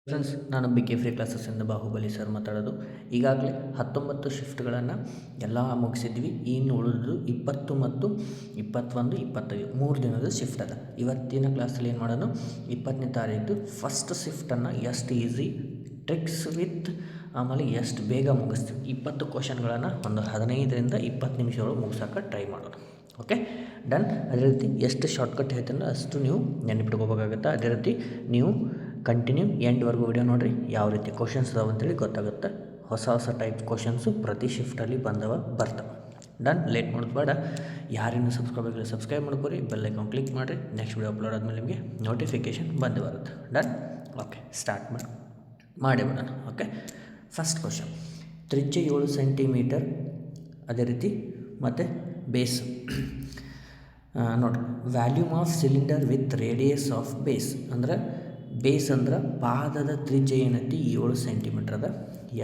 Friends, ನಾನು BK free ಕ್ಲಾಸಸ್ಸಿಂದ Bahubali sir ಮಾತಾಡೋದು. ಈಗಾಗಲೇ 19 ಶಿಫ್ಟ್ಗಳನ್ನು ಎಲ್ಲ ಮುಗಿಸಿದ್ವಿ. ಇನ್ನು ಉಳಿದು 20 ಮತ್ತು 21, 25 3 ದಿನದ ಶಿಫ್ಟ್ ಅದ. ಇವತ್ತಿನ ಕ್ಲಾಸಲ್ಲಿ ಏನು ಮಾಡೋಣ, 20ನೇ ತಾರೀಕು ಫಸ್ಟ್ ಶಿಫ್ಟನ್ನು ಎಷ್ಟು ಈಸಿ ಟ್ರಿಕ್ಸ್ ವಿತ್ ಆಮೇಲೆ ಎಷ್ಟು ಬೇಗ ಮುಗಿಸ್ತೀವಿ, 20 ಕ್ವಶನ್ಗಳನ್ನು ಒಂದು 15ರಿಂದ 20 ನಿಮಿಷಗಳು ಮುಗಿಸೋಕೆ ಟ್ರೈ ಮಾಡೋಣ. Okay, done. ಅದೇ ರೀತಿ ಎಷ್ಟು ಶಾರ್ಟ್ಕಟ್ ಹೇಳ್ತೀನೋ ಅಷ್ಟು ನೀವು ನೆನಪಿಟ್ಕೋಬೇಕಾಗತ್ತೆ. ಅದೇ ರೀತಿ ನೀವು ಕಂಟಿನ್ಯೂ ಎಂಡ್ವರೆಗೂ ವಿಡಿಯೋ ನೋಡಿರಿ, ಯಾವ ರೀತಿ ಕ್ವಶನ್ಸ್ ಅದಾವೆ ಅಂತೇಳಿ ಗೊತ್ತಾಗುತ್ತೆ. ಹೊಸ ಟೈಪ್ ಕ್ವಶನ್ಸು ಪ್ರತಿ ಶಿಫ್ಟಲ್ಲಿ ಬರ್ತವೆ. ಡನ್. ಲೇಟ್ ಮಾಡೋದು ಬೇಡ. ಯಾರಿನ್ನೂ ಸಬ್ಸ್ಕ್ರೈಬ್ ಮಾಡ್ಕೊರಿ, ಬೆಲ್ ಐಕಾನ್ ಕ್ಲಿಕ್ ಮಾಡಿರಿ. ನೆಕ್ಸ್ಟ್ ವಿಡಿಯೋ ಅಪ್ಲೋಡ್ ಆದಮೇಲೆ ನಿಮಗೆ ನೋಟಿಫಿಕೇಷನ್ ಬಂದು ಬರುತ್ತೆ. ಡನ್. ಓಕೆ, ಸ್ಟಾರ್ಟ್ ಮಾಡಿ ಬಿಡೋಣ. ಓಕೆ, ಫಸ್ಟ್ ಕ್ವಶನ್, ತ್ರಿಜ್ಯ 7 ಸೆಂಟಿಮೀಟರ್. ಅದೇ ರೀತಿ ಮತ್ತು ಬೇಸ್ ನೋಡಿರಿ, volume of cylinder with radius of base ಅಂದರೆ ಬೇಸ್ ಅಂದ್ರೆ ಪಾದದ ತ್ರಿಜ್ಯ ಏನೈತಿ 7 ಸೆಂಟಿಮೀಟರ್ ಅದ,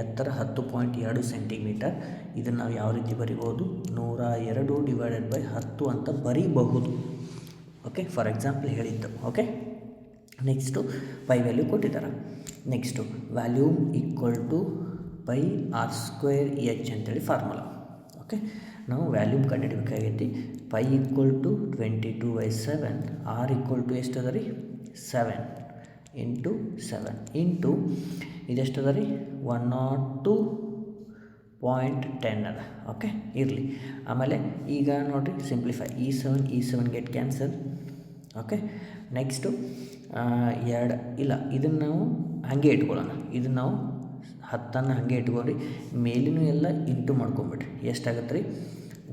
ಎತ್ತರ 10.2 ಸೆಂಟಿಮೀಟರ್. ಇದನ್ನು ನಾವು ಯಾವ ರೀತಿ ಬರಿಬೋದು, 102/10 ಅಂತ ಬರೀಬಹುದು. ಓಕೆ, ಫಾರ್ ಎಕ್ಸಾಂಪಲ್ ಹೇಳಿದ್ದು. ಓಕೆ, ನೆಕ್ಸ್ಟು ಪೈ ವ್ಯಾಲ್ಯೂ ಕೊಟ್ಟಿದ್ದಾರೆ. Next volume equal to pi r²h ಅಂತೇಳಿ ಫಾರ್ಮುಲಾ. ಓಕೆ, ನಾವು ವ್ಯಾಲ್ಯೂಮ್ ಕಂಡುಹಿಡಬೇಕಾಗೈತಿ. Pi equal to 22/7, r equal to ಎಷ್ಟು ಅದ ರೀ 7 × 7 ಇಂಟು ಇದೆಷ್ಟು ಅದ ರೀ 102.10 ಅದ. ಓಕೆ, ಇರಲಿ. ಆಮೇಲೆ ಈಗ ನೋಡಿರಿ, ಸಿಂಪ್ಲಿಫೈ, ಈ 7 ಗೆಟ್ ಕ್ಯಾನ್ಸಲ್. ಓಕೆ, ನೆಕ್ಸ್ಟು 2 ಇಲ್ಲ, ಇದನ್ನು ನಾವು ಹಾಗೆ ಇಟ್ಕೊಳ್ಳೋಣ. ಇದನ್ನು ನಾವು 10 ಹಾಗೆ ಇಟ್ಕೊಳ್ರಿ, ಮೇಲಿನೂ ಎಲ್ಲ ಇಂಟು ಮಾಡ್ಕೊಂಬಿಡ್ರಿ. ಎಷ್ಟಾಗತ್ತೆ ರೀ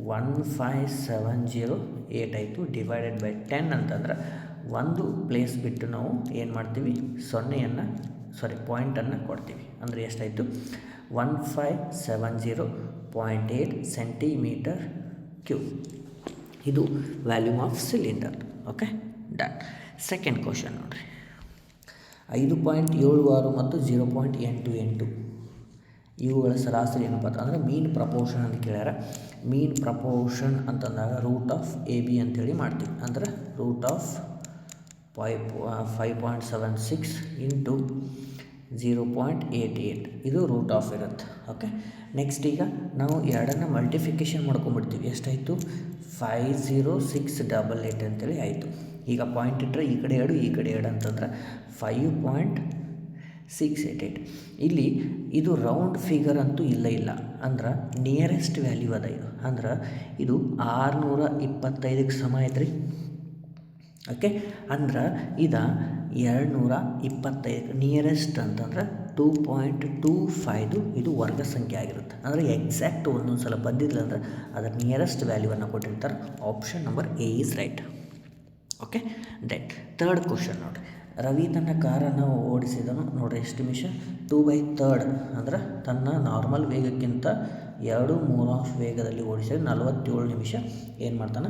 15708 ಆಯಿತು. /10 ಅಂತಂದ್ರೆ ಒಂದು ಪ್ಲೇಸ್ ಬಿಟ್ಟು ನಾವು ಏನು ಮಾಡ್ತೀವಿ, ಪಾಯಿಂಟನ್ನು ಕೊಡ್ತೀವಿ. ಅಂದರೆ ಎಷ್ಟಾಯಿತು 1570.8 ಸೆಂಟಿಮೀಟರ್ ಕ್ಯೂಬ್. ಇದು volume of cylinder. Okay, done. Second question ನೋಡಿರಿ, 5.76 ಮತ್ತು 0.88 ಇವುಗಳ ಸರಾಸರಿ ಅನುಪಾತ ಅಂದರೆ ಮೀನ್ ಪ್ರಪೋರ್ಷನ್ ಅಂತ ಕೇಳ್ಯಾರ. ಮೀನ್ ಪ್ರಪೋರ್ಷನ್ ಅಂತಂದಾಗ ರೂಟ್ ಆಫ್ AB ಅಂತೇಳಿ ಮಾಡ್ತೀವಿ. ಅಂದರೆ ರೂಟ್ ಆಫ್ 5.76 ಇಂಟು 0.88 ಇದು ರೂಟ್ ಆಫ್ ಇರುತ್ತೆ. ಓಕೆ, ನೆಕ್ಸ್ಟ್ ಈಗ ನಾವು ಎರಡನ್ನು ಮಲ್ಟಿಫಿಕೇಷನ್ ಮಾಡ್ಕೊಂಡ್ಬಿಡ್ತೀವಿ. ಎಷ್ಟಾಯಿತು 50688 ಅಂತೇಳಿ ಆಯಿತು. ಈಗ ಪಾಯಿಂಟ್ ಇಟ್ಟರೆ ಈ ಕಡೆ 2 ಈ ಕಡೆ 2 ಅಂತಂದ್ರೆ 5.688. ಇಲ್ಲಿ ಇದು ರೌಂಡ್ ಫಿಗರ್ ಅಂತೂ ಇಲ್ಲ ಅಂದ್ರೆ ನಿಯರೆಸ್ಟ್ ವ್ಯಾಲ್ಯೂ ಅದ. ಇದು ಅಂದ್ರೆ ಇದು 625ಕ್ಕೆ ಸಮ ಐತ್ರಿ. ಓಕೆ, ಅಂದ್ರೆ ಇದು 225 ನಿಯರೆಸ್ಟ್ ಅಂತಂದ್ರೆ 2.25 ಇದು ವರ್ಗ ಸಂಖ್ಯೆ ಆಗಿರುತ್ತೆ. ಅಂದರೆ ಎಕ್ಸಾಕ್ಟ್ ಒಂದೊಂದು ಸಲ ಬಂದಿಲ್ಲ ಅಂದರೆ ಅದರ ನಿಯರೆಸ್ಟ್ ವ್ಯಾಲ್ಯೂವನ್ನು ಕೊಟ್ಟಿರ್ತಾರೆ. Option number A is right. Okay, then third question ನೋಡಿರಿ, ರವಿ ತನ್ನ ಕಾರನ್ನು ಓಡಿಸಿದನು. ನೋಡಿರಿ ಎಷ್ಟು ನಿಮಿಷ, 2/3 ಅಂದ್ರೆ ತನ್ನ ನಾರ್ಮಲ್ ವೇಗಕ್ಕಿಂತ 2/3 ವೇಗದಲ್ಲಿ ಓಡಿಸಿದ್ರೆ 47 ನಿಮಿಷ ಏನು ಮಾಡ್ತಾನೆ,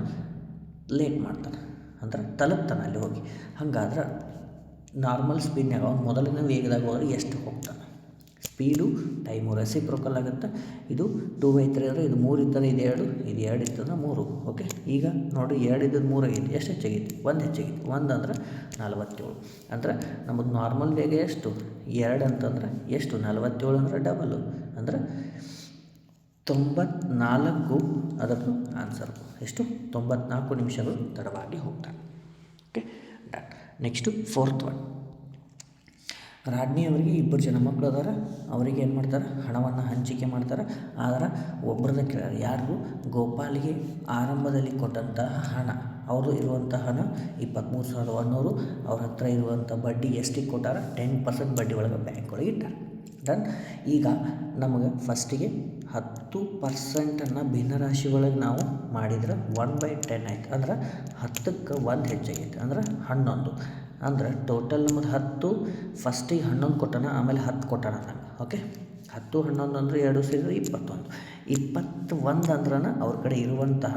ಲೇಟ್ ಮಾಡ್ತಾನೆ. ಅಂದ್ರೆ ತಲುಪ್ತಾನೆ ಅಲ್ಲಿ ಹೋಗಿ. ಹಾಗಾದ್ರೆ ನಾರ್ಮಲ್ ಸ್ಪೀಡ್ನಾಗ ಅವ್ನು ಮೊದಲಿನ ವೇಗದಾಗ ಹೋದ್ರೆ ಎಷ್ಟು ಹೋಗ್ತಾನೆ, ಸ್ಪೀಡು ಟೈಮು ರೆಸಿಪ್ರೋಕಲ್ ಆಗುತ್ತೆ. ಇದು 2/3 ಅಂದರೆ ಇದು 3 ಇದ್ದರೆ ಇದು 2, ಇದು 2 ಇತ್ತಂದ್ರೆ 3. ಓಕೆ, ಈಗ ನೋಡಿ 2 ಇದ್ದದ್ದು 3 ಆಗೈತಿ. ಎಷ್ಟು ಹೆಚ್ಚಾಗೈತಿ, 1 ಹೆಚ್ಚಾಗೈತಿ. 1 ಅಂದ್ರೆ 47. ಅಂದ್ರೆ ನಮ್ಮದು ನಾರ್ಮಲ್ ವೇಗ ಎಷ್ಟು 2 ಅಂತಂದ್ರೆ ಎಷ್ಟು 47 ಅಂದರೆ ಡಬಲ್ಲು ಅಂದರೆ 94. ಅದರದ್ದು ಆನ್ಸರ್ ಎಷ್ಟು, 94 ನಿಮಿಷಗಳು ತಡವಾಗಿ ಹೋಗ್ತಾನೆ. Okay, done. Next fourth one, Rajni ಅವರಿಗೆ 2 ಜನ ಮಕ್ಕಳು ಅದಾರ. ಅವರಿಗೆ ಏನು ಮಾಡ್ತಾರೆ, ಹಣವನ್ನು ಹಂಚಿಕೆ ಮಾಡ್ತಾರೆ. ಆದರೆ ಒಬ್ಬರದ ಕೇಳ್ಯಾರ, ಯಾರು, ಗೋಪಾಲಿಗೆ ಆರಂಭದಲ್ಲಿ ಕೊಟ್ಟಂತಹ ಹಣ, ಅವರು ಇರುವಂಥ ಹಣ 23,100. ಅವ್ರ ಹತ್ರ ಇರುವಂಥ ಬಡ್ಡಿ ಎಷ್ಟಿಗೆ ಕೊಟ್ಟಾರ, 10% ಬಡ್ಡಿ ಒಳಗೆ ಬ್ಯಾಂಕ್ ಒಳಗೆ ಇಟ್ಟಾರೆ. ಡನ್. ಈಗ ನಮಗೆ ಫಸ್ಟಿಗೆ 10%ಅನ್ನು ಭಿನ್ನರಾಶಿ ಒಳಗೆ ನಾವು ಮಾಡಿದ್ರೆ 1/10 ಆಯ್ತು. ಅಂದ್ರೆ 10ಕ್ಕೆ 1 ಹೆಚ್ಚಾಗೈತೆ ಅಂದ್ರೆ 11. ಅಂದ್ರೆ ಟೋಟಲ್ ನಮ್ಮದು 10, ಫಸ್ಟಿಗೆ 11 ಕೊಟ್ಟಾನ, ಆಮೇಲೆ 10 ಕೊಟ್ಟಾನ ನಂಗೆ. ಓಕೆ, 10, 11 ಅಂದರೆ 2 ಸೇರಿದ್ರೆ 21. 21 ಅಂದ್ರೆ ಅವ್ರ ಕಡೆ ಇರುವಂತಹ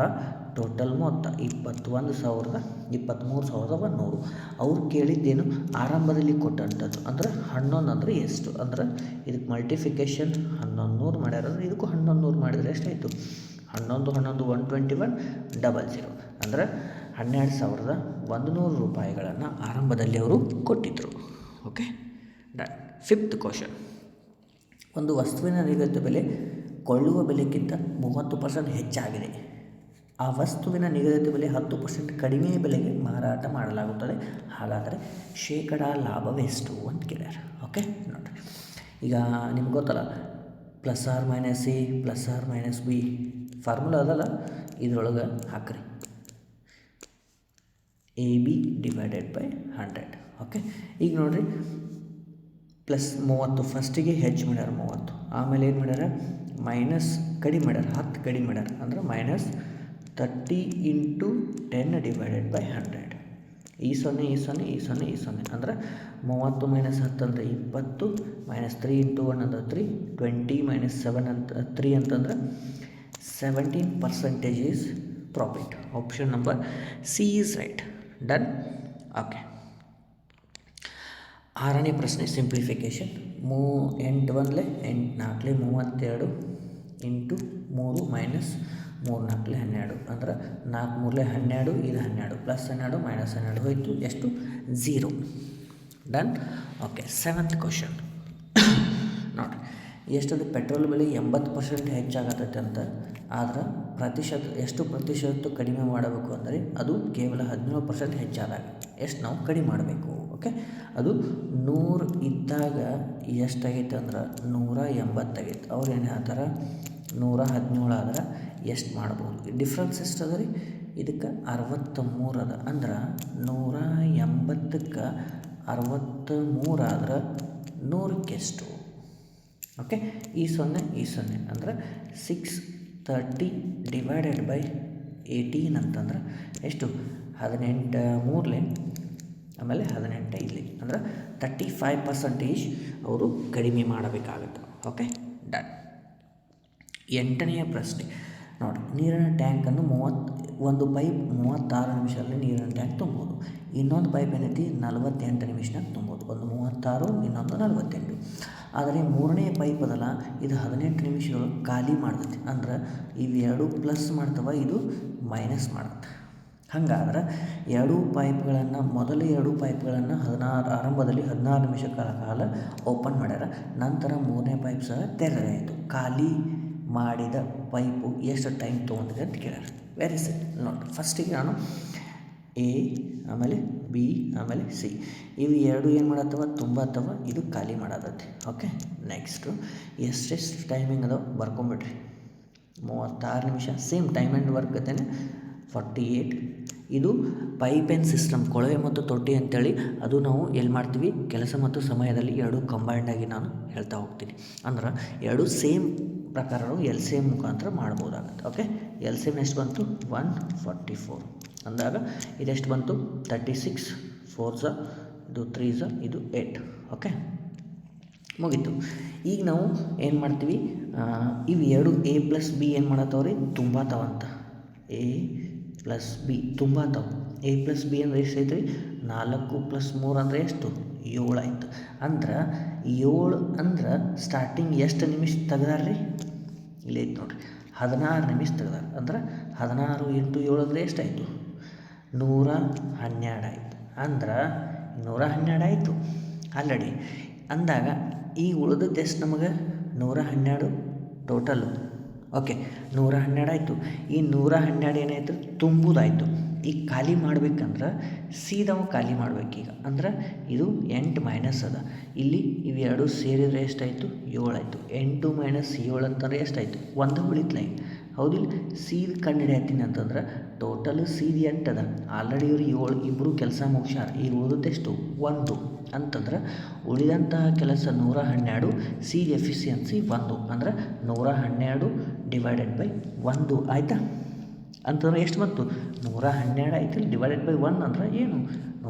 ಟೋಟಲ್ ಮೊತ್ತ 23,100. ಅವ್ರು ಕೇಳಿದ್ದೇನು, ಆರಂಭದಲ್ಲಿ ಕೊಟ್ಟಂಥದ್ದು. ಅಂದರೆ 11 ಅಂದರೆ ಎಷ್ಟು, ಅಂದ್ರೆ ಇದಕ್ಕೆ ಮಲ್ಟಿಫಿಕೇಷನ್ 1100 ಮಾಡ್ಯಾರ. ಇದಕ್ಕೂ 1100 ಮಾಡಿದರೆ ಎಷ್ಟಾಯಿತು, 11 121 00 ಅಂದರೆ 12,100 ರೂಪಾಯಿಗಳನ್ನು ಆರಂಭದಲ್ಲಿ ಅವರು ಕೊಟ್ಟಿದ್ದರು. Okay, done. 5th question. ಒಂದು ವಸ್ತುವಿನ ನಿಗದಿತ ಬೆಲೆ ಕೊಳ್ಳುವ ಬೆಲೆಗಿಂತ 30% ಹೆಚ್ಚಾಗಿದೆ. ಆ ವಸ್ತುವಿನ ನಿಗದಿತ ಬೆಲೆ 10% ಕಡಿಮೆ ಬೆಲೆಗೆ ಮಾರಾಟ ಮಾಡಲಾಗುತ್ತದೆ. ಹಾಗಾದರೆ ಶೇಕಡ ಲಾಭವೆಷ್ಟು ಅಂತ ಕೇಳ್ಯಾರ. ಓಕೆ, ನೋಡಿರಿ, ಈಗ ನಿಮ್ಗೆ ಗೊತ್ತಲ್ಲ, +or-A +or-B ಫಾರ್ಮುಲಾ ಅದಲ್ಲ, ಇದ್ರೊಳಗೆ ಹಾಕ್ರಿ AB / 100. ಓಕೆ, ಈಗ ನೋಡಿರಿ, +30 ಫಸ್ಟಿಗೆ ಹೆಚ್ಚು ಮಾಡ್ಯಾರ 30, ಆಮೇಲೆ ಏನು ಮಾಡ್ಯಾರ ಮೈನಸ್ ಕಡಿಮೆ ಮಾಡ್ಯಾರ 10 ಕಡಿಮೆ ಮಾಡ್ಯಾರ, ಅಂದ್ರೆ -30 × 10 / 100. ಈ 0 ಅಂದ್ರೆ 30 - 10 ಅಂದರೆ 20, -3 × 1 ಅಂದ್ರೆ 3, 20 - 7 ಅಂತ 3 ಅಂತಂದ್ರೆ 17% is profit. Option number C is right. Done. Okay, 6ನೇ ಪ್ರಶ್ನೆ ಸಿಂಪ್ಲಿಫಿಕೇಶನ್. 8 1 8 4 32 × 3 - 3 4 12 ಅಂದ್ರೆ 4 3 12, ಇದು 12 +12 -12 ಹೋಯಿತು, ಎಷ್ಟು 0. ಡನ್. ಓಕೆ, 7th ಕ್ವಶನ್ ನೋಡಿರಿ, ಎಷ್ಟದು ಪೆಟ್ರೋಲ್ ಬೆಲೆ 80% ಹೆಚ್ಚಾಗತ್ತೈತೆ ಅಂತ, ಆದ್ರೆ ಎಷ್ಟು ಪ್ರತಿಶತ ಕಡಿಮೆ ಮಾಡಬೇಕು ಅಂದರೆ ಅದು ಕೇವಲ 17% ಹೆಚ್ಚಾದಾಗ ಎಷ್ಟು ನಾವು ಕಡಿಮೆ ಮಾಡಬೇಕು. ಓಕೆ, ಅದು 100 ಇದ್ದಾಗ ಎಷ್ಟಾಗೈತೆ ಅಂದ್ರೆ 180 ಆಗೈತೆ. ಅವ್ರು ಏನು ಹೇಳ್ತಾರೆ 117 ಆದ್ರೆ ಎಷ್ಟು ಮಾಡ್ಬೋದು? ಡಿಫ್ರೆನ್ಸ್ ಎಷ್ಟು ಅದ ರೀ? ಇದಕ್ಕೆ 63 ಅದ, ಅಂದ್ರೆ 180ಕ್ಕೆ 63 ಆದ್ರೆ 100ಕ್ಕೆ ಎಷ್ಟು? ಓಕೆ, ಈ 0 ಅಂದ್ರೆ 630 / 18 ಅಂತಂದ್ರೆ ಎಷ್ಟು? 18 3 ಆಮೇಲೆ 18 ಇಲ್ಲಿ ಅಂದ್ರೆ 35% ಅವರು ಕಡಿಮೆ ಮಾಡಬೇಕಾಗುತ್ತೆ. Okay, done. 8ನೇ ಪ್ರಶ್ನೆ ನೋಡಿ, ನೀರಿನ ಟ್ಯಾಂಕನ್ನು ಒಂದು ಪೈಪ್ 36 ನಿಮಿಷದಲ್ಲಿ ನೀರಿನ ಟ್ಯಾಂಕ್ ತುಂಬೋದು. ಇನ್ನೊಂದು ಪೈಪ್ ಏನೈತಿ 48 ನಿಮಿಷನಾಗ ತುಂಬೋದು. ಒಂದು 36, ಇನ್ನೊಂದು 48. ಆದರೆ 3ನೇ ಪೈಪ್ ಅದಲ್ಲ, ಇದು 18 ನಿಮಿಷದೊಳಗೆ ಖಾಲಿ ಮಾಡ್ತೈತಿ. ಅಂದ್ರೆ ಇವೆರಡು ಪ್ಲಸ್ ಮಾಡ್ತವೆ, ಇದು ಮೈನಸ್ ಮಾಡುತ್ತೆ. ಹಾಗಾದ್ರೆ ಮೊದಲ ಎರಡು ಪೈಪ್ಗಳನ್ನು ಆರಂಭದಲ್ಲಿ 16 ನಿಮಿಷಗಳ ಕಾಲ ಓಪನ್ ಮಾಡ್ಯಾರ. ನಂತರ 3ನೇ ಪೈಪ್ ಸಹ ತೆರೆದಾಯಿತು. ಖಾಲಿ ಮಾಡಿದ ಪೈಪು ಎಷ್ಟು ಟೈಮ್ ತೊಗೊಂಡಿದೆ ಅಂತ ಕೇಳ್ಯಾರ. ವೆರಿ ಸಿಂಪಲ್ ನೋಡಿ, ಫಸ್ಟಿಗೆ ನಾನು A, ಆಮೇಲೆ B, ಆಮೇಲೆ C ಇವು ಎರಡು ಏನು ಮಾಡತ್ತವ ತುಂಬತ್ತವ, ಇದು ಖಾಲಿ ಮಾಡತ್ತೈತಿ. ಓಕೆ, ನೆಕ್ಸ್ಟು ಎಷ್ಟೆಷ್ಟು ಟೈಮಿಂಗ್ ಅದಾವ ಬರ್ಕೊಂಬಿಡ್ರಿ. 36 ನಿಮಿಷ ಸೇಮ್ ಟೈಮ್ ಆ್ಯಂಡ್ ವರ್ಕ್ ಗತೇನೆ 48. ಇದು ಪೈಪ್ ಆ್ಯಂಡ್ ಸಿಸ್ಟಮ್, ಕೊಳವೆ ಮತ್ತು ತೊಟ್ಟಿ ಅಂತೇಳಿ ಅದು ನಾವು ಎಲ್ಲಿ ಮಾಡ್ತೀವಿ, ಕೆಲಸ ಮತ್ತು ಸಮಯದಲ್ಲಿ ಎರಡು ಕಂಬೈಂಡಾಗಿ ನಾನು ಹೇಳ್ತಾ ಹೋಗ್ತೀನಿ. ಅಂದ್ರೆ ಎರಡು ಸೇಮ್ ಪ್ರಕಾರಗಳು LCM ಮುಖಾಂತರ ಮಾಡ್ಬೋದಾಗುತ್ತೆ. ಓಕೆ, LCM ಎಷ್ಟು ಬಂತು 144 ಅಂದಾಗ ಇದೆಷ್ಟು ಬಂತು 36, 4 ಇದು 3 ಇದು 8. ಓಕೆ, ಮುಗೀತು. ಈಗ ನಾವು ಏನು ಮಾಡ್ತೀವಿ, ಇವು ಎರಡು A + B ಏನು ಮಾಡತ್ತವ್ರಿ ತುಂಬಾತಾವಂತ. A + B ತುಂಬಾತಾವ. A + B ಅಂದರೆ ಎಷ್ಟು ಐತ್ರಿ 4 + 3 ಅಂದರೆ ಎಷ್ಟು 7 ಆಯಿತು. ಅಂದ್ರೆ 7 ಅಂದ್ರೆ ಸ್ಟಾರ್ಟಿಂಗ್ ಎಷ್ಟು ನಿಮಿಷ ತೆಗ್ದಾರ್ರಿ, ಇಲ್ಲಿ ಐತೆ ನೋಡಿರಿ 16 ನಿಮಿಷ ತೆಗ್ದಾರ. ಅಂದ್ರೆ 16 × 7 ಅಂದರೆ ಎಷ್ಟಾಯಿತು 112 ಆಯಿತು. ಅಂದ್ರೆ 112 ಆಯಿತು ಆಲ್ರೆಡಿ. ಅಂದಾಗ ಈಗ ಉಳಿದದ್ದು ಎಷ್ಟು ನಮಗೆ 112 ಟೋಟಲು. ಓಕೆ, 112 ಆಯಿತು. ಈ 112 ಏನಾಯಿತು ತುಂಬುದಾಯಿತು. ಈಗ ಖಾಲಿ ಮಾಡ್ಬೇಕಂದ್ರೆ ಸೀದಾ ಖಾಲಿ ಮಾಡ್ಬೇಕೀಗ. ಅಂದ್ರೆ ಇದು 8 ಮೈನಸ್ ಅದ, ಇಲ್ಲಿ ಇವೆರಡು ಸೇರಿದರೆ ಎಷ್ಟಾಯಿತು 7 ಆಯಿತು. 8 - 7 ಅಂತಂದರೆ ಎಷ್ಟಾಯಿತು 1 ಉಳಿತ್ಲ. ಹೌದಿಲ್ಲ, ಸೀದ್ ಕಂಡು ಹಿಡಿಯತ್ತೀನಿ ಅಂತಂದ್ರೆ ಟೋಟಲ್ ಸೀದ್ 8 ಅದ. ಆಲ್ರೆಡಿ ಇವ್ರು 7 ಇಬ್ಬರು ಕೆಲಸ ಮುಗಿಸ್ಯಾರ. ಈಗ ಉಳಿದದ್ದೆಷ್ಟು 1 ಅಂತಂದ್ರೆ ಉಳಿದಂತಹ ಕೆಲಸ 112, ಸೀದ್ ಎಫಿಷಿಯನ್ಸಿ 1 ಅಂದ್ರೆ 112 / 1 ಆಯಿತಾ. ಅಂತಂದ್ರೆ ಎಷ್ಟು ಬಂತು 112 ಆಯ್ತು. / 1 ಅಂದ್ರೆ ಏನು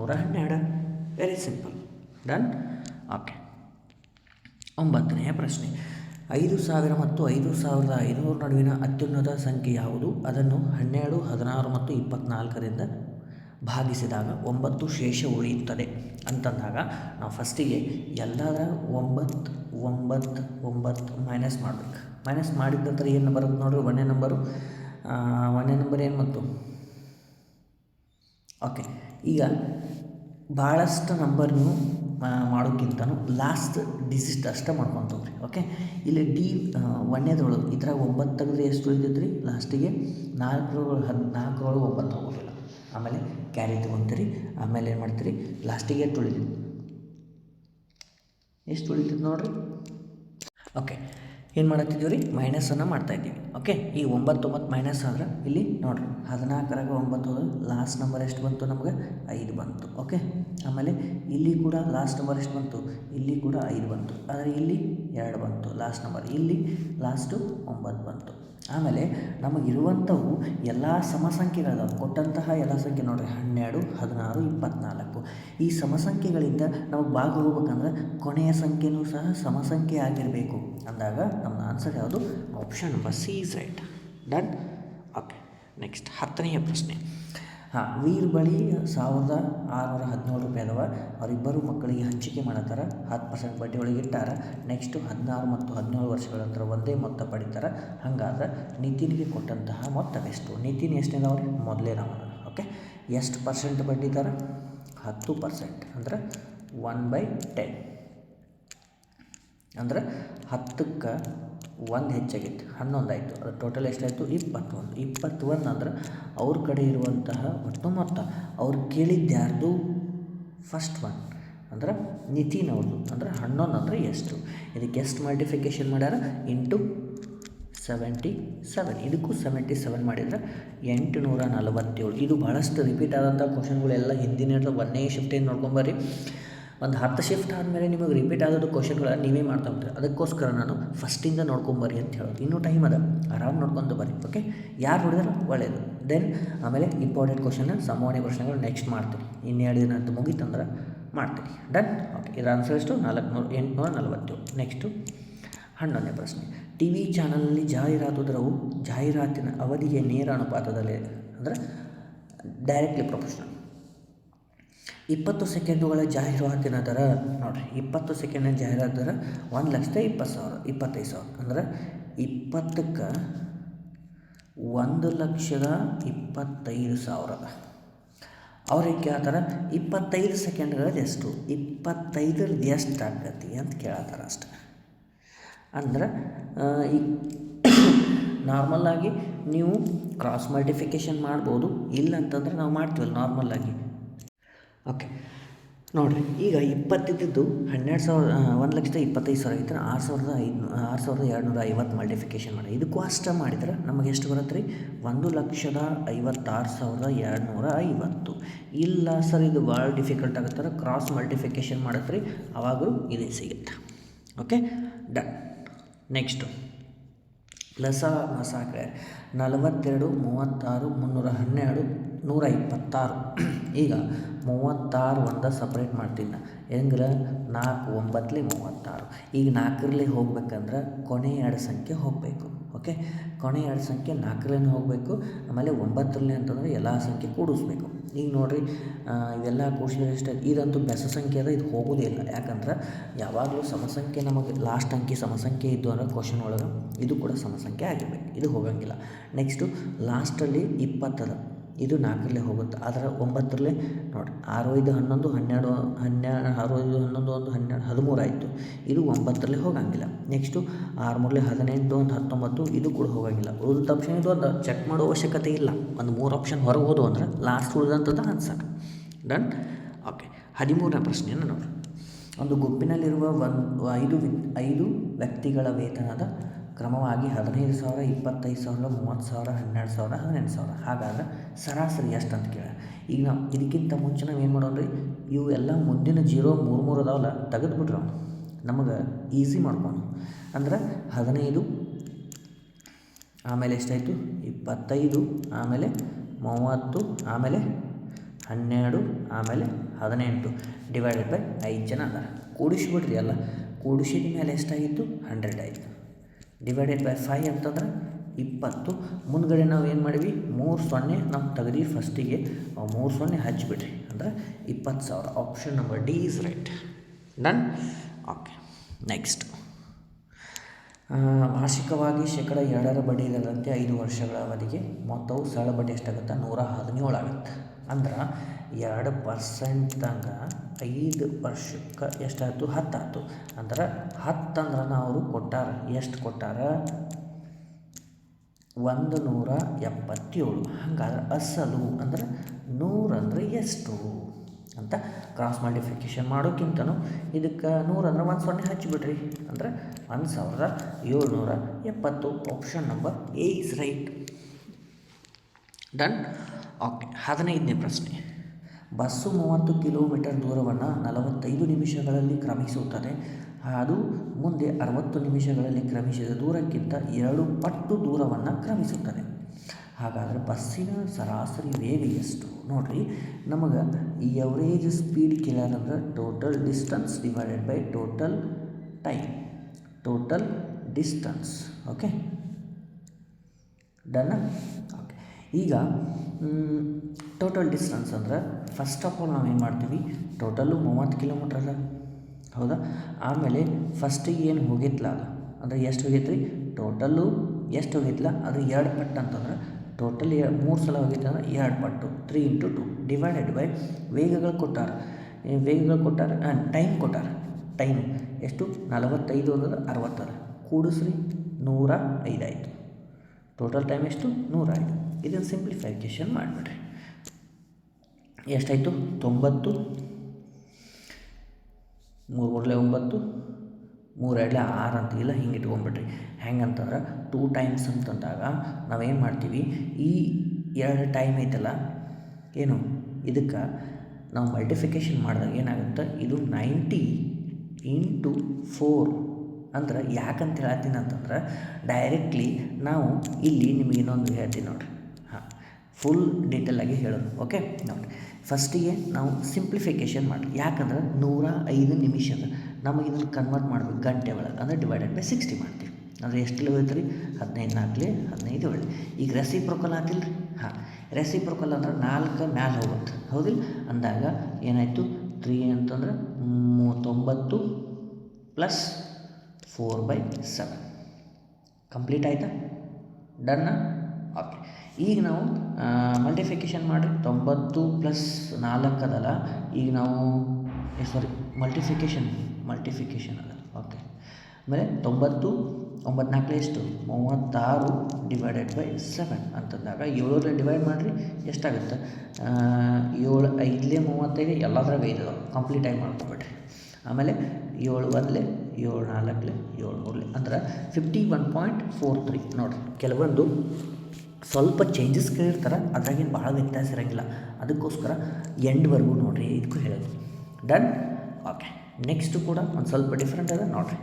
112. Very simple. ಡನ್. ಓಕೆ, 9ನೇ ಪ್ರಶ್ನೆ. 5000 ಮತ್ತು 5500 ನಡುವಿನ ಅತ್ಯುನ್ನತ ಸಂಖ್ಯೆ ಯಾವುದು? ಅದನ್ನು 12, 16 ಮತ್ತು 24ರಿಂದ ಭಾಗಿಸಿದಾಗ 9 ಶೇಷ ಉಳಿಯುತ್ತದೆ ಅಂತಂದಾಗ ನಾವು ಫಸ್ಟಿಗೆ ಎಲ್ಲದರ 9 9 9 ಮೈನಸ್ ಮಾಡಬೇಕು. ಮೈನಸ್ ಮಾಡಿದ ನಂತರ ಏನು ಬರುತ್ತೆ ನೋಡಿರಿ, ಒಂದನೇ ನಂಬರ್ ಏನು ಬಂತು. ಓಕೆ, ಈಗ ಭಾಳಷ್ಟು ನಂಬರ್ ನೀವು ಮಾಡೋಕ್ಕಿಂತನೂ ಲಾಸ್ಟ್ ಡಿಜಿಟ್ ಅಷ್ಟೇ ಮಾಡ್ಕೊತವ್ರಿ. ಓಕೆ, ಇಲ್ಲಿ ಡಿ ಒಂದನೇದ್ರೊಳಗೆ ಈ ಥರ 9 ತೆಗೆದ್ರೆ ಎಷ್ಟು ಉಳಿತೈತೆ ರೀ? ಲಾಸ್ಟಿಗೆ 4 9 ಹೋಗೋದಿಲ್ಲ. ಆಮೇಲೆ ಕ್ಯಾರಿ ತೊಗೊತೀರಿ. ಆಮೇಲೆ ಏನು ಮಾಡ್ತೀರಿ? ಲಾಸ್ಟಿಗೆ ಎಷ್ಟು ಉಳಿತೈತೆ ನೋಡಿರಿ. ಓಕೆ, ಏನು ಮಾಡತ್ತಿದ್ದೀವಿ ರೀ? ಮೈನಸನ್ನು ಮಾಡ್ತಾಯಿದ್ದೀವಿ. ಓಕೆ, ಈ 9 9 ಮೈನಸ್ ಆದ್ರೆ ಇಲ್ಲಿ ನೋಡಿರಿ 14ರಾಗ 9 ಹೋದ್ರೆ ಲಾಸ್ಟ್ ನಂಬರ್ ಎಷ್ಟು ಬಂತು? ನಮಗೆ 5 ಬಂತು. ಓಕೆ, ಆಮೇಲೆ ಇಲ್ಲಿ ಕೂಡ ಲಾಸ್ಟ್ ನಂಬರ್ ಎಷ್ಟು ಬಂತು? ಇಲ್ಲಿ ಕೂಡ 5 ಬಂತು. ಆದರೆ ಇಲ್ಲಿ 2 ಬಂತು ಲಾಸ್ಟ್ ನಂಬರ್. ಇಲ್ಲಿ ಲಾಸ್ಟು 9 ಬಂತು. ಆಮೇಲೆ ನಮಗಿರುವಂಥವು ಎಲ್ಲ ಸಮಸಂಖ್ಯೆಗಳದಾವೆ. ಕೊಟ್ಟಂತಹ ಎಲ್ಲ ಸಂಖ್ಯೆ ನೋಡಿರಿ 12 16 24. ಈ ಸಮಸಂಖ್ಯೆಗಳಿಂದ ನಮಗೆ ಭಾಗ ಹೋಗ್ಬೇಕಂದ್ರೆ ಕೊನೆಯ ಸಂಖ್ಯೆನೂ ಸಹ ಸಮಸಂಖ್ಯೆ ಆಗಿರಬೇಕು ಅಂದಾಗ ನಮ್ಮ ಆನ್ಸರ್ ಯಾವುದು? Option number C is right. Done. Okay, next 10ನೇ ಪ್ರಶ್ನೆ. ವೀರ್ ಬಳಿ 1617 ರೂಪಾಯಿ ಅದಾವ. ಅವರಿಬ್ಬರು ಮಕ್ಕಳಿಗೆ ಹಂಚಿಕೆ ಮಾಡತ್ತಾರ. 10% ಬಡ್ಡಿ ಒಳಗೆ ಇಟ್ಟಾರ. ನೆಕ್ಸ್ಟು 16 ಮತ್ತು 17 ವರ್ಷಗಳ ನಂತರ ಒಂದೇ ಮೊತ್ತ ಪಡಿತಾರೆ. ಹಾಗಾದ್ರೆ ನಿತಿನ್ಗೆ ಕೊಟ್ಟಂತಹ ಮೊತ್ತವೆಷ್ಟು? ನಿತಿನ್ ಎಷ್ಟನೇದವ್ರಿ? ಮೊದಲೇ ನಾವು. ಓಕೆ, ಎಷ್ಟು ಪರ್ಸೆಂಟ್ ಬಡ್ಡಿ ಇದ್ದಾರೆ? 10%. ಅಂದ್ರೆ 1/10. ಅಂದ್ರೆ 10ಕ್ಕೆ 1 ಹೆಚ್ಚಾಗಿತ್ತು, 11 ಆಯಿತು. ಅದು ಟೋಟಲ್ ಎಷ್ಟಾಯಿತು? 21 ಅಂದ್ರೆ ಅವ್ರ ಕಡೆ ಇರುವಂತಹ ಒಟ್ಟು ಮೊತ್ತ. ಅವ್ರು ಕೇಳಿದ್ದು ಯಾರ್ದು? ಫಸ್ಟ್ ಒನ್ ಅಂದ್ರೆ ನಿತಿನ್ ಅವ್ರದ್ದು. ಅಂದ್ರೆ 11 ಅಂದರೆ ಎಷ್ಟು? ಇದಕ್ಕೆ ಎಷ್ಟು ಮಲ್ಟಿಫಿಕೇಷನ್ ಮಾಡ್ಯಾರ? ಇಂಟು 77. ಇದಕ್ಕೂ 77 ಮಾಡಿದ್ರೆ 847. ಇದು ಭಾಳಷ್ಟು ರಿಪೀಟ್ ಆದಂಥ ಕ್ವಶನ್ಗಳೆಲ್ಲ ಹಿಂದಿನ 1ನೇ ಶಿಫ್ಟೇನು ನೋಡ್ಕೊಂಬರ್ರಿ. ಒಂದು 10 ಶಿಫ್ಟ್ ಆದಮೇಲೆ ನಿಮಗೆ ರಿಪೀಟ್ ಆದದ್ದು ಕ್ವಶನ್ಗಳ ನೀವೇ ಮಾಡ್ತಾ ಹೋಗ್ತೀರಿ. ಅದಕ್ಕೋಸ್ಕರ ನಾನು ಫಸ್ಟಿಂದ ನೋಡ್ಕೊಂಬರ್ರಿ ಅಂತ ಹೇಳೋದು. ಇನ್ನೂ ಟೈಮ್ ಅದ, ಆರಾಮ್ ನೋಡ್ಕೊಂಡು ಬರ್ರಿ. ಓಕೆ, ಯಾರು ನೋಡಿದ್ರೆ ಒಳ್ಳೆಯದು. ದೆನ್ ಆಮೇಲೆ ಇಂಪಾರ್ಟೆಂಟ್ ಕ್ವಶನ್, ಸಂಭಾವನೆ ಪ್ರಶ್ನೆಗಳು ನೆಕ್ಸ್ಟ್ ಮಾಡ್ತೀರಿ. 2 ದಿನ ಅಂತ ಮುಗೀತಂದ್ರೆ ಮಾಡ್ತೀರಿ. ಡನ್. ಓಕೆ, ಇದರ ಆನ್ಸರ್ ಎಷ್ಟು? 847. ನೆಕ್ಸ್ಟು 11ನೇ ಪ್ರಶ್ನೆ. ಟಿ ವಿ ಚಾನಲ್ನಲ್ಲಿ ಜಾಹೀರಾತು ದರವು ಜಾಹೀರಾತಿನ ಅವಧಿಗೆ ನೇರ ಅನುಪಾತದಲ್ಲಿ, ಅಂದರೆ ಡೈರೆಕ್ಟ್ಲಿ ಪ್ರೊಪೋರ್ಷನಲ್. 20 ಸೆಕೆಂಡುಗಳ ಜಾಹೀರಾತಿನ ದರ ನೋಡಿರಿ. 20 ಸೆಕೆಂಡಿನ ಜಾಹೀರಾತು ದರ 1,20,000 25,000. ಅಂದ್ರೆ 20ಕ್ಕೆ 1,25,000. ಅವ್ರಿಗೆ ಕೇಳ್ತಾರೆ 25 ಸೆಕೆಂಡ್ಗಳಲ್ಲಿ ಎಷ್ಟು? 25 ಎಷ್ಟು ಆಗ್ತೈತಿ ಅಂತ ಕೇಳತ್ತಾರೆ ಅಷ್ಟೆ. ಅಂದ್ರೆ ಈ ನಾರ್ಮಲ್ಲಾಗಿ ನೀವು ಕ್ರಾಸ್ ಮಲ್ಟಿಫಿಕೇಷನ್ ಮಾಡ್ಬೋದು. ಇಲ್ಲ ಅಂತಂದ್ರೆ ನಾವು ಮಾಡ್ತೀವಲ್ಲ ನಾರ್ಮಲ್ಲಾಗಿ. ಓಕೆ, ನೋಡಿರಿ, ಈಗ 20 ಇದ್ದಿದ್ದು 1,25,000 ಆಗಿತ್ತು. 6,250 ಮಲ್ಟಿಫಿಕೇಷನ್ ಮಾಡಿ. ಇದಕ್ಕೂ ಅಷ್ಟೇ ಮಾಡಿದ್ರೆ ನಮಗೆ ಎಷ್ಟು ಬರುತ್ತೆ ರೀ? 1,56,250. ಇಲ್ಲ ಸರ್, ಇದು ಭಾಳ ಡಿಫಿಕಲ್ಟ್ ಆಗುತ್ತಾರೆ, ಕ್ರಾಸ್ ಮಲ್ಟಿಫಿಕೇಷನ್ ಮಾಡತ್ತೆ ರೀ, ಅವಾಗೂ ಇದೇ ಸಿಗುತ್ತೆ. Okay, done. ನೆಕ್ಸ್ಟು ಲಸ ಮಸಾಕಳೆ 42 36 312 126. ಈಗ 36 ಒಂದ ಸಪ್ರೇಟ್ ಮಾಡ್ತೀನಿ. ಹೆಂಗ್ರೆ 4 9 36. ಈಗ 4ರಲ್ಲಿ ಹೋಗ್ಬೇಕಂದ್ರೆ ಕೊನೆ 2 ಸಂಖ್ಯೆ ಹೋಗಬೇಕು. ಓಕೆ, ಕೊನೆ 2 ಸಂಖ್ಯೆ 4ರಲ್ಲೇ ಹೋಗಬೇಕು. ಆಮೇಲೆ 9ರಲ್ಲಿ ಅಂತಂದರೆ ಎಲ್ಲ ಸಂಖ್ಯೆ ಕೂಡಿಸ್ಬೇಕು. ಈಗ ನೋಡಿರಿ, ಇವೆಲ್ಲ ಕೂಡಿಸಿದ್ರೆ ಎಷ್ಟು? ಇದಂತೂ ಬೆಸ ಸಂಖ್ಯೆ ಅದ, ಇದು ಹೋಗೋದೇ ಇಲ್ಲ. ಯಾಕಂದ್ರೆ ಯಾವಾಗಲೂ ಸಮಸಂಖ್ಯೆ ನಮಗೆ ಲಾಸ್ಟ್ ಅಂಕಿ ಸಮಸಂಖ್ಯೆ ಇದ್ದು ಅನ್ನೋ ಕ್ವಶನ್ ಒಳಗೆ ಇದು ಕೂಡ ಸಮಸಂಖ್ಯೆ ಆಗಿರಬೇಕು. ಇದು ಹೋಗೋಂಗಿಲ್ಲ. ನೆಕ್ಸ್ಟು ಲಾಸ್ಟಲ್ಲಿ 20 ಅದ, ಇದು 4ರಲ್ಲೇ ಹೋಗುತ್ತೆ. ಆದರೆ 9ರಲ್ಲೇ ನೋಡಿ 6 5 11 12 6 5 11 1 12 13 ಆಯಿತು. ಇದು 9ರಲ್ಲೇ ಹೋಗೋಂಗಿಲ್ಲ. ನೆಕ್ಸ್ಟು 6 3 18 1 19, ಇದು ಕೂಡ ಹೋಗೋಂಗಿಲ್ಲ. ಉಳಿದ ಆಪ್ಷನ್ ಇದು ಒಂದು ಚೆಕ್ ಮಾಡೋ ಅವಶ್ಯಕತೆ ಇಲ್ಲ. ಒಂದು 3 ಆಪ್ಷನ್ ಹೊರಗೆ ಹೋದವು ಅಂದ್ರೆ ಲಾಸ್ಟ್ ಉಳಿದಂಥದ್ದು ಆನ್ಸರ್. ಡನ್. ಓಕೆ, 13ನೇ ಪ್ರಶ್ನೆಯನ್ನು ನೋಡಿ. ಒಂದು ಗುಂಪಿನಲ್ಲಿರುವ 5 ವ್ಯಕ್ತಿಗಳ ವೇತನದ ಕ್ರಮವಾಗಿ 15,000 25,000 30,000 12,000 18,000. ಹಾಗಾದ್ರೆ ಸರಾಸರಿ ಎಷ್ಟು ಅಂತ ಕೇಳ. ಈಗ ನಾವು ಇದಕ್ಕಿಂತ ಮುಂಚೆ ನಾವು ಏನು ಮಾಡೋಣ ರೀ? ಇವು ಎಲ್ಲ ಮುಂದಿನ 0 3 3 ಅದಾವಲ್ಲ, ತೆಗೆದುಬಿಟ್ರೆ ನಮಗೆ ಈಸಿ ಮಾಡ್ಕೊಂಡು. ಅಂದ್ರೆ 15, ಆಮೇಲೆ ಎಷ್ಟಾಯಿತು? 25, ಆಮೇಲೆ 30, ಆಮೇಲೆ 12, ಆಮೇಲೆ 18 ಡಿವೈಡೆಡ್ ಬೈ 5 ಜನ ಅದ. ಕೂಡಿಸಿಬಿಡ್ರಿ ಎಲ್ಲ. ಕೂಡಿಸಿದ ಮೇಲೆ ಎಷ್ಟಾಗಿತ್ತು? 100 ಆಯಿತು. ಡಿವೈಡೆಡ್ ಬೈ 5 ಅಂತಂದ್ರೆ 20. ಮುಂದ್ಗಡೆ ನಾವು ಏನು ಮಾಡಿವಿ? 3 0 ನಾವು ತೆಗೆದು ಫಸ್ಟಿಗೆ 3 0 ಹಚ್ಚಿಬಿಡ್ರಿ. ಅಂದರೆ 20,000. Option number D is right. Done. Okay, next. ವಾರ್ಷಿಕವಾಗಿ 2% ಬಡ್ಡಿ ದರದಂತೆ 5 ವರ್ಷಗಳ ಅವಧಿಗೆ ಮೊತ್ತವು ಸರಳ ಬಡ್ಡಿ ಎಷ್ಟಾಗುತ್ತೆ? 117 ಆಗುತ್ತೆ. ಅಂದ್ರೆ 2% 5 ವರ್ಷಕ್ಕೆ ಎಷ್ಟಾಯ್ತು 10 ಆಯ್ತು. ಅಂದ್ರೆ 10 ಅಂದ್ರೆ ಅವರು ಕೊಟ್ಟಾರ, ಎಷ್ಟು ಕೊಟ್ಟಾರ 177. ಹಾಗಾದ್ರೆ ಅಸಲು ಅಂದ್ರೆ 100 ಅಂದರೆ ಎಷ್ಟು ಅಂತ ಕ್ರಾಸ್ ಮಲ್ಟಿಫಿಕೇಷನ್ ಮಾಡೋಕ್ಕಿಂತನೂ ಇದಕ್ಕೆ 100 ಅಂದ್ರೆ 1 0 ಹಚ್ಚಿಬಿಡ್ರಿ. ಅಂದರೆ 1770. Option number A is right. Done. Okay, 15ನೇ ಪ್ರಶ್ನೆ. ಬಸ್ಸು 30 ಕಿಲೋಮೀಟರ್ ದೂರವನ್ನು 45 ನಿಮಿಷಗಳಲ್ಲಿ ಕ್ರಮಿಸುತ್ತದೆ. ಅದು ಮುಂದೆ 60 ನಿಮಿಷಗಳಲ್ಲಿ ಕ್ರಮಿಸಿದ ದೂರಕ್ಕಿಂತ 2 ಪಟ್ಟು ದೂರವನ್ನು ಕ್ರಮಿಸುತ್ತದೆ. ಹಾಗಾದರೆ ಬಸ್ಸಿನ ಸರಾಸರಿ ವೇಗ ಎಷ್ಟು? ನೋಡಿರಿ, ನಮಗೆ ಈ ಎವರೇಜ್ ಸ್ಪೀಡ್ ಕೇಳ್ಯಾರಂದ್ರೆ total distance divided by total time, total distance. Okay, done. Okay, ಈಗ ಟೋಟಲ್ ಡಿಸ್ಟನ್ಸ್ ಅಂದ್ರೆ ಫಸ್ಟ್ ಆಫ್ ಆಲ್ ನಾವೇನು ಮಾಡ್ತೀವಿ, ಟೋಟಲ್ಲು 30 ಕಿಲೋಮೀಟ್ರ್ ಅದ, ಹೌದಾ? ಆಮೇಲೆ ಫಸ್ಟಿಗೆ ಏನು ಹೋಗಿತ್ತಲ್ಲ ಅದು ಅಂದರೆ ಎಷ್ಟು ಹೋಗೈತೆ ರೀ, ಟೋಟಲ್ಲು ಎಷ್ಟು ಹೋಗಿತ್ತಲ್ಲ ಅದು 2 ಪಟ್ಟು ಅಂತಂದ್ರೆ ಟೋಟಲ್ 3 ಸಲ ಹೋಗಿತ್ತು ಅಂದ್ರೆ 2 ಪಟ್ಟು 3 × 2 ಡಿವೈಡೆಡ್ ಬೈ ವೇಗಗಳು ಕೊಟ್ಟಾರ, ಟೈಮ್ ಕೊಟ್ಟಾರ. ಟೈಮ್ ಎಷ್ಟು 45 ಅಂದರೆ 60 ಅದ, ಕೂಡಿಸ್ರಿ 105 ಆಯಿತು. ಟೋಟಲ್ ಟೈಮ್ ಎಷ್ಟು 105. ಇದನ್ನು ಸಿಂಪ್ಲಿಫಿಕೇಷನ್ ಮಾಡಿಬಿಡ್ರಿ. ಎಷ್ಟಾಯಿತು 90, 3 × 9, 3 × 6 ಅಂತಿಲ್ಲ, ಹಿಂಗೆ ಇಟ್ಕೊಂಡ್ಬಿಡ್ರಿ. ಹೆಂಗಂತಂದ್ರೆ 2 ಟೈಮ್ಸ್ ಅಂತಂದಾಗ ನಾವೇನು ಮಾಡ್ತೀವಿ, ಈ 2 ಟೈಮ್ ಐತಲ್ಲ ಏನು ಇದಕ್ಕೆ ನಾವು ಮಲ್ಟಿಫಿಕೇಷನ್ ಮಾಡಿದಾಗ ಏನಾಗುತ್ತೆ, ಇದು 90 × 4 ಅಂದ್ರೆ ಯಾಕಂತ ಹೇಳ್ತೀನಿ ಅಂತಂದ್ರೆ ಡೈರೆಕ್ಟ್ಲಿ ನಾವು ಇಲ್ಲಿ ನಿಮಗೆ ಇನ್ನೊಂದು ಹೇಳ್ತೀನಿ ನೋಡಿರಿ. ಹಾಂ, ಫುಲ್ ಡೀಟೇಲಾಗಿ ಹೇಳೋದು. ಓಕೆ, ನೋಡಿ, ಫಸ್ಟಿಗೆ ನಾವು ಸಿಂಪ್ಲಿಫಿಕೇಷನ್ ಮಾಡಿ. ಯಾಕಂದ್ರೆ 105 ನಿಮಿಷದ ನಮಗೆ ಇದನ್ನು ಕನ್ವರ್ಟ್ ಮಾಡಬೇಕು ಗಂಟೆ ಒಳಗೆ, ಅಂದರೆ ಡಿವೈಡೆಡ್ ಬೈ 60 ಮಾಡ್ತೀವಿ. ಅಂದರೆ ಎಷ್ಟು ಹೋಯ್ತು ರೀ, 15 4 15 ಒಳ್ಳೆ. ಈಗ ರೆಸಿಪ್ರೊಕಲ್ ಆಗಿಲ್ಲ ರೀ. ಹಾಂ, ರೆಸಿಪ್ರೊಕಲ್ ಅಂದ್ರೆ 4 ಮ್ಯಾಲೆ ಹೋಗುತ್ತೆ, ಹೌದಿಲ್ಲ? ಅಂದಾಗ ಏನಾಯಿತು 3 ಅಂತಂದ್ರೆ 90 + 4/7 ಕಂಪ್ಲೀಟ್ ಆಯಿತಾ? ಡನ್ನ. ಓಕೆ, ಈಗ ನಾವು ಮಲ್ಟಿಫಿಕೇಷನ್ ಮಾಡಿರಿ. 90 + 4 ಅದಲ್ಲ, ಈಗ ನಾವು ಮಲ್ಟಿಫಿಕೇಷನ್ ಅದ. ಓಕೆ, ಆಮೇಲೆ 90 9 4 ಎಷ್ಟು 36 ಡಿವೈಡೆಡ್ ಬೈ 7 ಅಂತಂದಾಗ 7 ಡಿವೈಡ್ ಮಾಡಿರಿ ಎಷ್ಟಾಗುತ್ತೆ, 7 5 35 ಎಲ್ಲದ್ರಾಗ 5 ಅದಾವೆ, ಕಂಪ್ಲೀಟಾಗಿ ಮಾಡ್ಕೊಬೇಡ್ರಿ. ಆಮೇಲೆ 7 1 7 4 7 3 ಅಂದ್ರೆ 51.43. ನೋಡಿರಿ, ಕೆಲವೊಂದು ಸ್ವಲ್ಪ ಚೇಂಜಸ್ ಕೇಳಿರ್ತಾರೆ, ಅದ್ರಾಗೇನು ಭಾಳ ವ್ಯತ್ಯಾಸ ಇರೋಂಗಿಲ್ಲ. ಅದಕ್ಕೋಸ್ಕರ ಎಂಡ್ವರೆಗೂ ನೋಡಿರಿ, ಇದಕ್ಕೂ ಹೇಳೋದು. ಡನ್. ಓಕೆ, ನೆಕ್ಸ್ಟು ಕೂಡ ಒಂದು ಸ್ವಲ್ಪ ಡಿಫ್ರೆಂಟ್ ಅದ ನೋಡಿರಿ.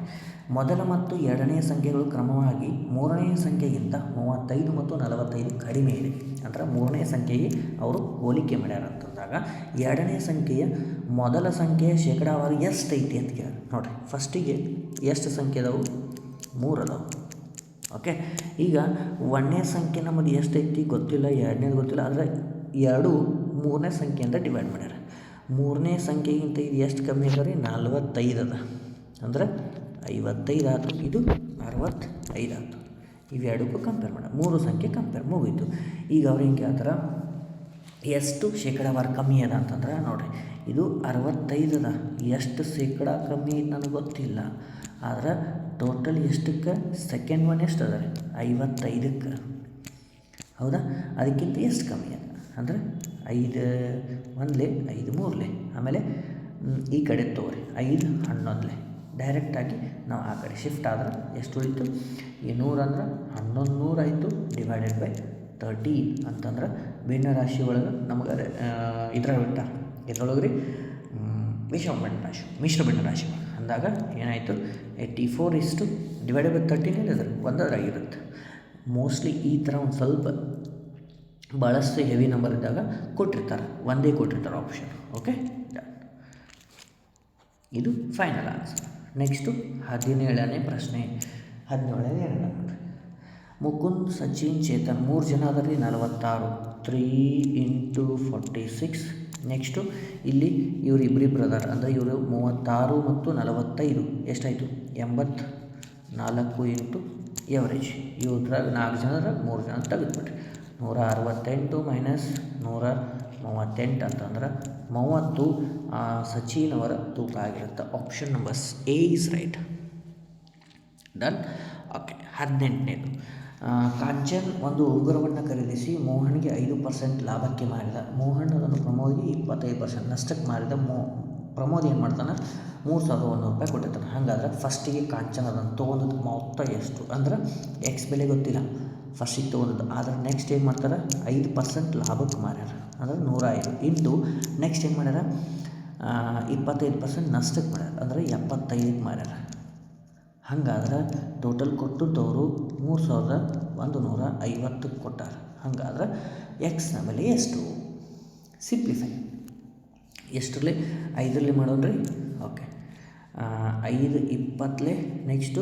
ಮೊದಲ ಮತ್ತು ಎರಡನೆಯ ಸಂಖ್ಯೆಗಳು ಕ್ರಮವಾಗಿ ಮೂರನೆಯ ಸಂಖ್ಯೆಗಿಂತ 35 ಮತ್ತು 45 ಕಡಿಮೆ ಇದೆ. ಅಂದ್ರೆ ಮೂರನೇ ಸಂಖ್ಯೆಗೆ ಅವರು ಹೋಲಿಕೆ ಮಾಡ್ಯಾರ ಅಂತಂದಾಗ ಎರಡನೇ ಸಂಖ್ಯೆಯ ಮೊದಲ ಸಂಖ್ಯೆಯ ಶೇಕಡಾವಾರು ಎಷ್ಟೈತಿ ಅಂತ ಕೇಳಿ. ನೋಡಿರಿ, ಫಸ್ಟಿಗೆ ಎಷ್ಟು ಸಂಖ್ಯೆ ಅದಾವು, 3 ಅದಾವೆ. ಓಕೆ, ಈಗ 1ನೇ ಸಂಖ್ಯೆ ನಮ್ಮದು ಎಷ್ಟೈತಿ ಗೊತ್ತಿಲ್ಲ, 2ನೇದು ಗೊತ್ತಿಲ್ಲ, ಆದರೆ 2 3ನೇ ಸಂಖ್ಯೆಯಿಂದ ಡಿವೈಡ್ ಮಾಡ್ಯಾರ. 3ನೇ ಸಂಖ್ಯೆಗಿಂತ ಇದು ಎಷ್ಟು ಕಮ್ಮಿ ಅದ ರೀ, 45 ಅದ. ಅಂದ್ರೆ 55 ಆಯಿತು, ಇದು 65 ಆಯಿತು. ಇವೆರಡಕ್ಕೂ ಕಂಪೇರ್ ಮಾಡ, 3 ಸಂಖ್ಯೆ ಕಂಪೇರ್ ಮುಗೀತು. ಈಗ ಅವ್ರು ಹೆಂಗೆ ಕೇಳ್ತಾರೆ, ಎಷ್ಟು ಶೇಕಡಾವಾರು ಕಮ್ಮಿ ಅದ ಅಂತಂದ್ರೆ ನೋಡಿರಿ, ಇದು 65 ಅದ, ಎಷ್ಟು ಶೇಕಡ ಕಮ್ಮಿ ಐತೆ ನನಗೆ ಗೊತ್ತಿಲ್ಲ. ಆದ್ರೆ ಟೋಟಲ್ ಎಷ್ಟಕ್ಕೆ ಸೆಕೆಂಡ್ ಒನ್ ಎಷ್ಟು ಅದ ರೀ, 55ಕ್ಕೆ, ಹೌದಾ? ಅದಕ್ಕಿಂತ ಎಷ್ಟು ಕಮ್ಮಿ ಅದ ಅಂದರೆ 5 1 5 3 ಆಮೇಲೆ ಈ ಕಡೆ ತೋರಿ 5 11 ಡೈರೆಕ್ಟಾಗಿ ನಾವು ಆ ಕಡೆ ಶಿಫ್ಟ್ ಆದ್ರೆ ಎಷ್ಟು ಉಳಿತು, ಈ 100 ಅಂದ್ರೆ 1100 ಆಯಿತು ಡಿವೈಡೆಡ್ ಬೈ 13 ಅಂತಂದ್ರೆ ಭಿನ್ನ ರಾಶಿ ಒಳಗೆ ನಮಗೆ ಇದ್ರಾಗ ಬಿಟ್ಟ ಇದ್ರೊಳಗೆ ರೀ ಮಿಶ್ರ ಭಿನ್ನ ರಾಶಿ ಅಂದಾಗ ಏನಾಯಿತು 84 ಡಿವೈಡೆಡ್ ಬೈ 13 ಏನಿದೆ ಒಂದರಾಗಿರುತ್ತೆ. ಮೋಸ್ಟ್ಲಿ ಈ ಥರ ಒಂದು ಸ್ವಲ್ಪ ಭಾಳಷ್ಟು ಹೆವಿ ನಂಬರ್ ಇದ್ದಾಗ ಕೊಟ್ಟಿರ್ತಾರೆ, ಒಂದೇ ಕೊಟ್ಟಿರ್ತಾರೆ ಆಪ್ಷನ್. ಓಕೆ, ಇದು ಫೈನಲ್ ಆನ್ಸರ್. ನೆಕ್ಸ್ಟು 17ನೇ ಪ್ರಶ್ನೆ. 17ನೇ ಮುಕುಂದ್ ಸಚಿನ್ ಚೇತನ್ 3 ಜನ ಅದರಲ್ಲಿ 46 3 × 46. ನೆಕ್ಸ್ಟು ಇಲ್ಲಿ ಇವರು ಇಬ್ಬರಿ ಬ್ರದರ್ ಅಂದರೆ ಇವರು 36 ಮತ್ತು 45 ಎಷ್ಟಾಯಿತು 84 × ಎವರೇಜ್. ಇವ್ರಾಗ 4 ಜನರಾಗ 3 ಜನ ತೆಗೆದುಬಿಟ್ರಿ. 168 - 138 ಅಂತಂದ್ರೆ 30 ಸಚಿನ್ ಅವರ ತೂಕ ಆಗಿರುತ್ತೆ. Option number A is right. Done. Okay, 18ನೇದು ಕಾಂಚನ್ ಒಂದು ಉಂಗುರವನ್ನು ಖರೀದಿಸಿ ಮೋಹನ್ಗೆ 5% ಲಾಭಕ್ಕೆ ಮಾರಿದ. ಮೋಹನ್ ಅದನ್ನು ಪ್ರಮೋದ್ಗೆ 25% ನಷ್ಟಕ್ಕೆ ಮಾರಿದ. ಪ್ರಮೋದ್ ಏನು ಮಾಡ್ತಾನೆ, 3100 ರೂಪಾಯಿ ಕೊಟ್ಟಿರ್ತಾನೆ. ಹಾಗಾದ್ರೆ ಫಸ್ಟಿಗೆ ಕಾಂಚನ್ ಅದನ್ನು ತೊಗೊಂಡದ್ದು ಮೊತ್ತ ಎಷ್ಟು ಅಂದ್ರೆ ಎಕ್ಸ್ ಬೆಲೆ ಗೊತ್ತಿಲ್ಲ, ಫಸ್ಟಿಗೆ ತೊಗೊಂಡದ್ದು. ಆದರೆ ನೆಕ್ಸ್ಟ್ ಏನು ಮಾಡ್ತಾರೆ, 5% ಲಾಭಕ್ಕೆ ಮಾರ್ಯಾರ ಅಂದ್ರೆ 105 ಇಂಟು ನೆಕ್ಸ್ಟ್ ಏನು ಮಾಡ್ಯಾರ 25% ನಷ್ಟಕ್ಕೆ ಮಾಡ್ಯಾರ ಅಂದರೆ 75ಕ್ಕೆ ಮಾರ್ಯಾರ. ಹಾಗಾದ್ರೆ ಟೋಟಲ್ ಕೊಟ್ಟದ್ದವರು 3150 ಕೊಟ್ಟಾರ. ಹಾಗಾದ್ರೆ ಎಕ್ಸ್ನ ಬೆಲೆ ಎಷ್ಟು? ಸಿಂಪ್ಲಿಫೈ ಎಷ್ಟರಲ್ಲಿ 5ರಲ್ಲಿ ಮಾಡೋಣ್ರಿ. ಓಕೆ, 5 20 ನೆಕ್ಸ್ಟು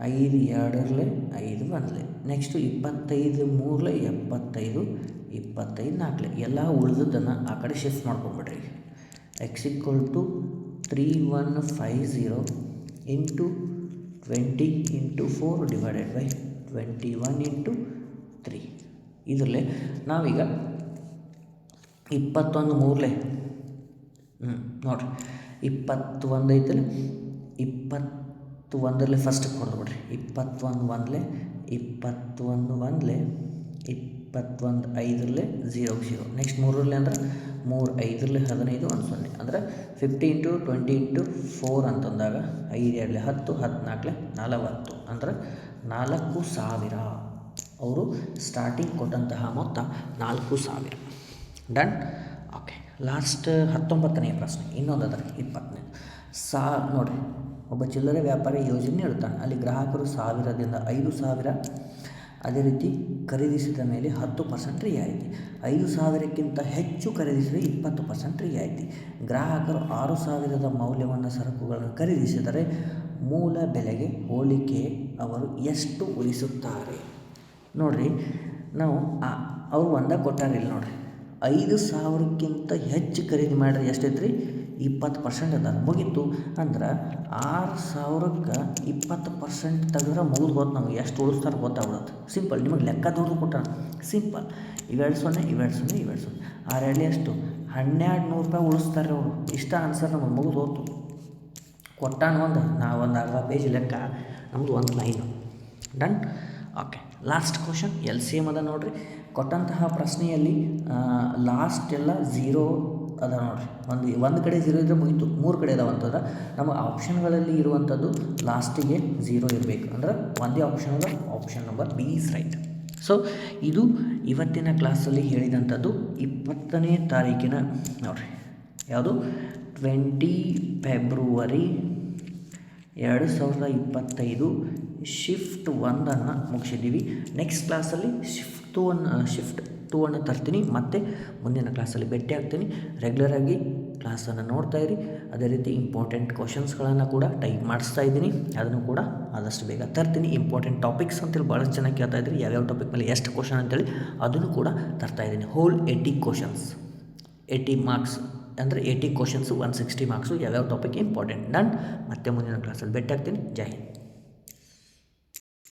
5 2 5 1 ನೆಕ್ಸ್ಟು 25 3 75 25 4 ಎಲ್ಲ ಉಳಿದದ್ದನ್ನು ಆ ಕಡೆ ಶಿಫ್ಟ್ ಮಾಡ್ಕೊಂಬಿಡ್ರಿ. X equal to 3150 into 20 into 4 divided by 21 into 3. ಇದರಲ್ಲೇ ನಾವೀಗ 21 3 ನೋಡಿರಿ 21 ಐತಲ್ಲ, 21ರಲ್ಲಿ ಫಸ್ಟಿಗೆ ಹೊಡೆದು ಬಿಡ್ರಿ. 21 1 21 1 21 5ರಲ್ಲಿ 0 0 ನೆಕ್ಸ್ಟ್ 3ರಲ್ಲಿ ಅಂದ್ರೆ 3 5ರಲ್ಲಿ 15 1 0 ಅಂದರೆ 50 ಇಂಟು 20 ಇಂಟು 4 ಅಂತಂದಾಗ 5 2 10 14 40 ಅಂದ್ರೆ 4000. ಅವರು ಸ್ಟಾರ್ಟಿಂಗ್ ಕೊಟ್ಟಂತಹ ಮೊತ್ತ 4000. ಡನ್. ಓಕೆ, ಲಾಸ್ಟ್ 19ನೇ ಪ್ರಶ್ನೆ ಇನ್ನೊಂದು ಅದರ 20ನೇ ನೋಡಿರಿ. ಒಬ್ಬ ಚಿಲ್ಲರೆ ವ್ಯಾಪಾರಿ ಯೋಜನೆ ಹೇಳ್ತಾನೆ. ಅಲ್ಲಿ ಗ್ರಾಹಕರು 1000ದಿಂದ 5000 ಅದೇ ರೀತಿ ಖರೀದಿಸಿದ ಮೇಲೆ 10% ರಿಯಾಯಿತಿ. 5000ಕ್ಕಿಂತ ಹೆಚ್ಚು ಖರೀದಿಸಿದರೆ 20% ರಿಯಾಯಿತಿ. ಗ್ರಾಹಕರು 6000ದ ಮೌಲ್ಯವನ್ನು ಸರಕುಗಳನ್ನು ಖರೀದಿಸಿದರೆ ಮೂಲ ಬೆಲೆಗೆ ಹೋಲಿಕೆ ಅವರು ಎಷ್ಟು ಉಳಿಸುತ್ತಾರೆ? ನೋಡಿರಿ, ನಾವು ಅವರು ಒಂದೇ ಕೊಟ್ಟಾರಿಲ್ಲ ನೋಡಿರಿ. 5000ಕ್ಕಿಂತ ಹೆಚ್ಚು ಖರೀದಿ ಮಾಡಿದ್ರೆ ಎಷ್ಟೈತೆ ರೀ? 20% ಅದ ಮುಗೀತು. ಅಂದ್ರೆ 6000ಕ್ಕೆ 20% ತೆಗೆದ್ರೆ ಮುಗಿದು ಹೋತು. ನಮಗೆ ಎಷ್ಟು ಉಳಿಸ್ತಾರೆ ಗೊತ್ತಾಗ್ಬಿಡುತ್ತೆ. ಸಿಂಪಲ್, ನಿಮಗೆ ಲೆಕ್ಕ ದೊಡ್ಡದು ಕೊಟ್ಟಾನ. ಸಿಂಪಲ್, 2 0 2 0 2 0 6 ಎಷ್ಟು 1200 ರೂಪಾಯಿ ಉಳಿಸ್ತಾರೆ ಅವರು. ಇಷ್ಟ ಆನ್ಸರ್ ನಮಗೆ ಮುಗಿದು ಹೋತು. ಕೊಟ್ಟಾನ ನಾವು ಒಂದು 40 ಪೇಜ್ ಲೆಕ್ಕ, ನಮ್ಮದು ಒಂದು line. Done. Okay, last question LCM ಅದ ನೋಡಿರಿ. ಕೊಟ್ಟಂತಹ ಪ್ರಶ್ನೆಯಲ್ಲಿ ಲಾಸ್ಟ್ ಎಲ್ಲ 0 ಅದ ನೋಡಿರಿ. ಒಂದು ಕಡೆ 0 ಇದ್ದರೆ ಮುಗಿತು. 3 ಕಡೆ ಅದಾವ ಅಂತಂದ್ರೆ ನಮ್ಮ ಆಪ್ಷನ್ಗಳಲ್ಲಿ ಇರುವಂಥದ್ದು ಲಾಸ್ಟಿಗೆ 0 ಇರಬೇಕು. ಅಂದ್ರೆ ಒಂದೇ ಆಪ್ಷನ್ ಅದ, option number B is right. So ಇದು ಇವತ್ತಿನ ಕ್ಲಾಸಲ್ಲಿ ಹೇಳಿದಂಥದ್ದು 20ನೇ ತಾರೀಕಿನ ನೋಡಿರಿ. ಯಾವುದು 20 ಫೆಬ್ರವರಿ 2025 ಶಿಫ್ಟ್ 1 ಮುಗಿಸಿದ್ದೀವಿ. ನೆಕ್ಸ್ಟ್ ಕ್ಲಾಸಲ್ಲಿ ಶಿಫ್ಟ್ 2 ತರ್ತೀನಿ. ಮತ್ತು ಮುಂದಿನ ಕ್ಲಾಸಲ್ಲಿ ಭೇಟಿ ಆಗ್ತೀನಿ. ರೆಗ್ಯುಲರಾಗಿ ಕ್ಲಾಸನ್ನು ನೋಡ್ತಾ ಇರಿ. ಅದೇ ರೀತಿ ಇಂಪಾರ್ಟೆಂಟ್ ಕ್ವಶನ್ಸ್ಗಳನ್ನು ಕೂಡ ಟೈಪ್ ಮಾಡಿಸ್ತಾ ಇದ್ದೀನಿ. ಅದನ್ನು ಕೂಡ ಆದಷ್ಟು ಬೇಗ ತರ್ತೀನಿ. ಇಂಪಾರ್ಟೆಂಟ್ ಟಾಪಿಕ್ಸ್ ಅಂತೇಳಿ ಭಾಳಷ್ಟು ಚೆನ್ನಾಗಿ ಕೇಳ್ತಾ ಇದ್ರಿ. ಯಾವ್ಯಾವ ಟಾಪಿಕ್ ಮೇಲೆ ಎಷ್ಟು ಕ್ವಶನ್ ಅಂತೇಳಿ ಅದನ್ನು ಕೂಡ ತರ್ತಾ ಇದ್ದೀನಿ. ಹೋಲ್ 80 ಕ್ವಶನ್ಸ್, 80 ಮಾರ್ಕ್ಸ್ ಅಂದರೆ 80 ಕ್ವಶನ್ಸು 160 ಮಾರ್ಕ್ಸು. ಯಾವ್ಯಾವ ಟಾಪಿಕ್ ಇಂಪಾರ್ಟೆಂಟ್. ಡನ್. ಮತ್ತೆ ಮುಂದಿನ ಕ್ಲಾಸಲ್ಲಿ ಭೇಟಿ ಆಗ್ತೀನಿ. ಜೈ ಹಿಂದ್.